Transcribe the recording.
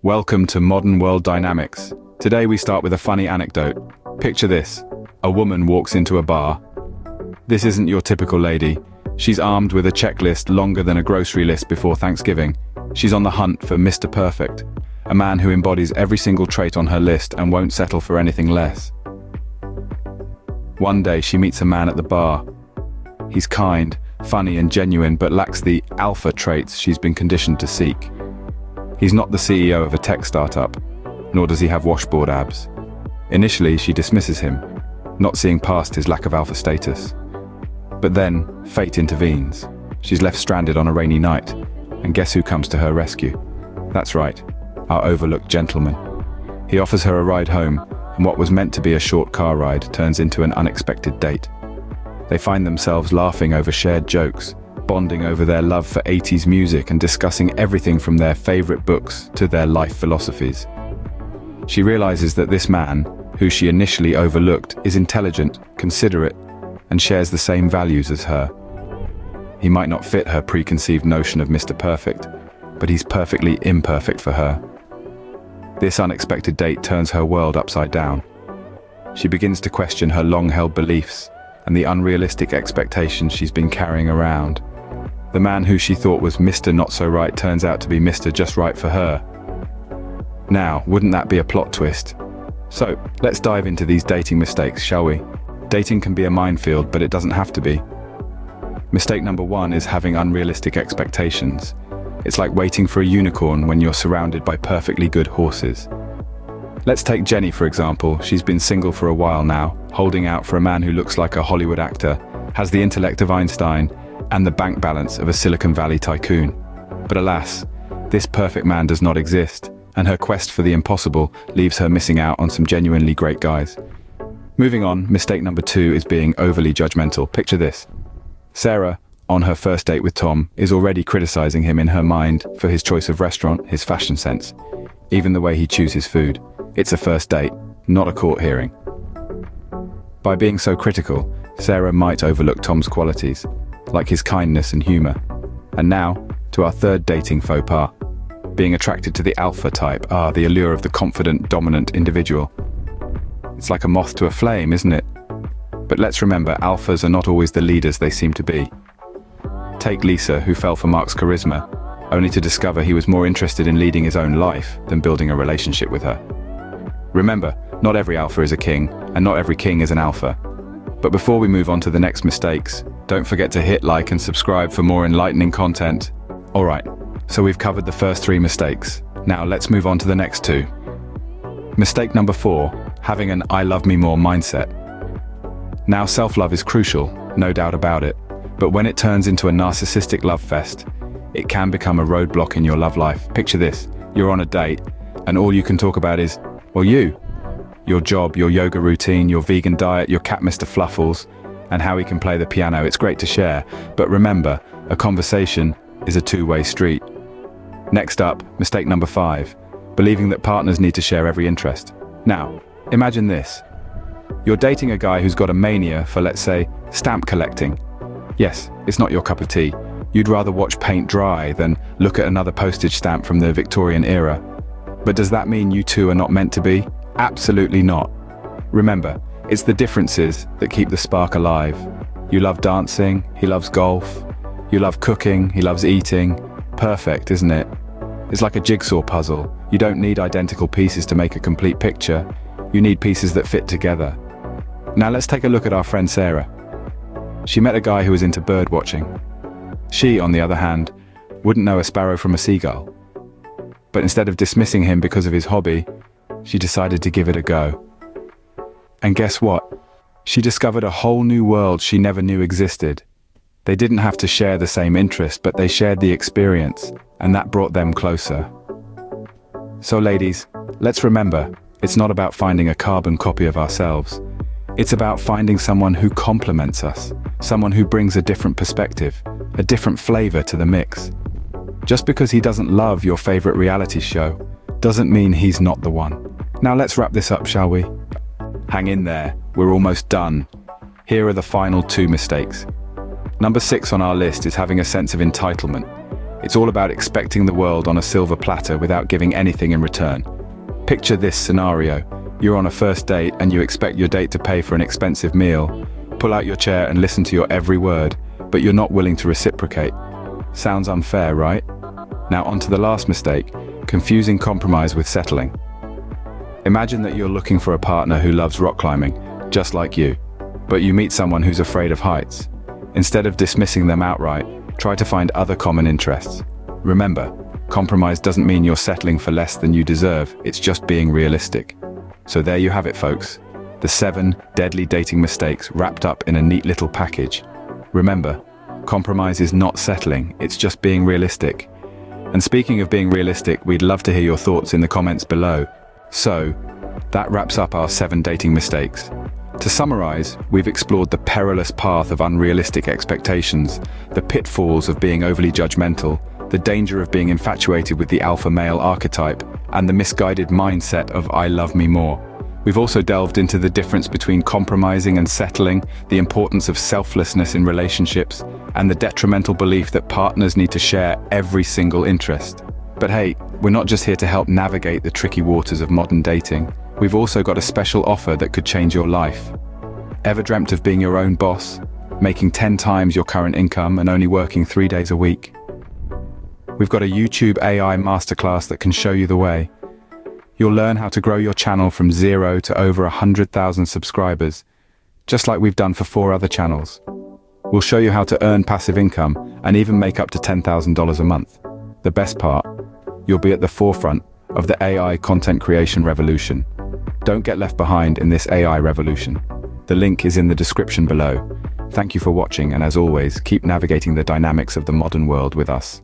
Welcome to Modern World Dynamics. Today we start with a funny anecdote. Picture this. A woman walks into a bar. This isn't your typical lady. She's armed with a checklist longer than a grocery list before Thanksgiving. She's on the hunt for Mr. Perfect, a man who embodies every single trait on her list and won't settle for anything less. One day she meets a man at the bar. He's kind, funny and genuine, but lacks the alpha traits she's been conditioned to seek. He's not the CEO of a tech startup, nor does he have washboard abs. Initially, she dismisses him, not seeing past his lack of alpha status. But then, fate intervenes. She's left stranded on a rainy night, and guess who comes to her rescue? That's right, our overlooked gentleman. He offers her a ride home, and what was meant to be a short car ride turns into an unexpected date. They find themselves laughing over shared jokes, bonding over their love for 80s music and discussing everything from their favorite books to their life philosophies. She realizes that this man, who she initially overlooked, is intelligent, considerate, and shares the same values as her. He might not fit her preconceived notion of Mr. Perfect, but he's perfectly imperfect for her. This unexpected date turns her world upside down. She begins to question her long-held beliefs and the unrealistic expectations she's been carrying around. The man who she thought was Mr. Not So Right turns out to be Mr. Just Right for her. Now, wouldn't that be a plot twist? So, let's dive into these dating mistakes, shall we? Dating can be a minefield, but it doesn't have to be. Mistake number 1 is having unrealistic expectations. It's like waiting for a unicorn when you're surrounded by perfectly good horses. Let's take Jenny, for example. She's been single for a while now, holding out for a man who looks like a Hollywood actor, has the intellect of Einstein, and the bank balance of a Silicon Valley tycoon. But alas, this perfect man does not exist, and her quest for the impossible leaves her missing out on some genuinely great guys. Moving on, mistake number 2 is being overly judgmental. Picture this. Sarah, on her first date with Tom, is already criticizing him in her mind for his choice of restaurant, his fashion sense, even the way he chooses food. It's a first date, not a court hearing. By being so critical, Sarah might overlook Tom's qualities, like his kindness and humor. And now, to our third dating faux pas. Being attracted to the alpha type, the allure of the confident, dominant individual. It's like a moth to a flame, isn't it? But let's remember, alphas are not always the leaders they seem to be. Take Lisa, who fell for Mark's charisma, only to discover he was more interested in leading his own life than building a relationship with her. Remember, not every alpha is a king, and not every king is an alpha. But before we move on to the next mistakes, don't forget to hit like and subscribe for more enlightening content. Alright, so we've covered the first 3 mistakes. Now let's move on to the next 2. Mistake number 4, having an I love me more mindset. Now self-love is crucial, no doubt about it, but when it turns into a narcissistic love fest, it can become a roadblock in your love life. Picture this, you're on a date, and all you can talk about is, well, your job, your yoga routine, your vegan diet, your cat Mr. Fluffles, and how he can play the piano. It's great to share, but remember, a conversation is a two-way street. Next up, mistake number 5, believing that partners need to share every interest. Now, imagine this. You're dating a guy who's got a mania for, let's say, stamp collecting. Yes, it's not your cup of tea. You'd rather watch paint dry than look at another postage stamp from the Victorian era. But does that mean you two are not meant to be? Absolutely not. Remember, it's the differences that keep the spark alive. You love dancing, he loves golf. You love cooking, he loves eating. Perfect, isn't it? It's like a jigsaw puzzle. You don't need identical pieces to make a complete picture. You need pieces that fit together. Now let's take a look at our friend Sarah. She met a guy who was into bird watching. She, on the other hand, wouldn't know a sparrow from a seagull. But instead of dismissing him because of his hobby, she decided to give it a go. And guess what? She discovered a whole new world she never knew existed. They didn't have to share the same interest, but they shared the experience, and that brought them closer. So ladies, let's remember, it's not about finding a carbon copy of ourselves. It's about finding someone who complements us, someone who brings a different perspective, a different flavor to the mix. Just because he doesn't love your favorite reality show, doesn't mean he's not the one. Now let's wrap this up, shall we? Hang in there, we're almost done. Here are the final 2 mistakes. Number 6 on our list is having a sense of entitlement. It's all about expecting the world on a silver platter without giving anything in return. Picture this scenario. You're on a first date and you expect your date to pay for an expensive meal. Pull out your chair and listen to your every word, but you're not willing to reciprocate. Sounds unfair, right? Now on to the last mistake, confusing compromise with settling. Imagine that you're looking for a partner who loves rock climbing, just like you, but you meet someone who's afraid of heights. Instead of dismissing them outright, try to find other common interests. Remember, compromise doesn't mean you're settling for less than you deserve, it's just being realistic. So there you have it, folks. The 7 deadly dating mistakes wrapped up in a neat little package. Remember, compromise is not settling, it's just being realistic. And speaking of being realistic, we'd love to hear your thoughts in the comments below. So, that wraps up our 7 dating mistakes. To summarize, we've explored the perilous path of unrealistic expectations, the pitfalls of being overly judgmental, the danger of being infatuated with the alpha male archetype, and the misguided mindset of I love me more. We've also delved into the difference between compromising and settling, the importance of selflessness in relationships, and the detrimental belief that partners need to share every single interest. But hey, we're not just here to help navigate the tricky waters of modern dating. We've also got a special offer that could change your life. Ever dreamt of being your own boss, making 10 times your current income and only working 3 days a week? We've got a YouTube AI Masterclass that can show you the way. You'll learn how to grow your channel from 0 to over 100,000 subscribers, just like we've done for 4 other channels. We'll show you how to earn passive income and even make up to $10,000 a month. The best part, you'll be at the forefront of the AI content creation revolution. Don't get left behind in this AI revolution. The link is in the description below. Thank you for watching, and as always, keep navigating the dynamics of the modern world with us.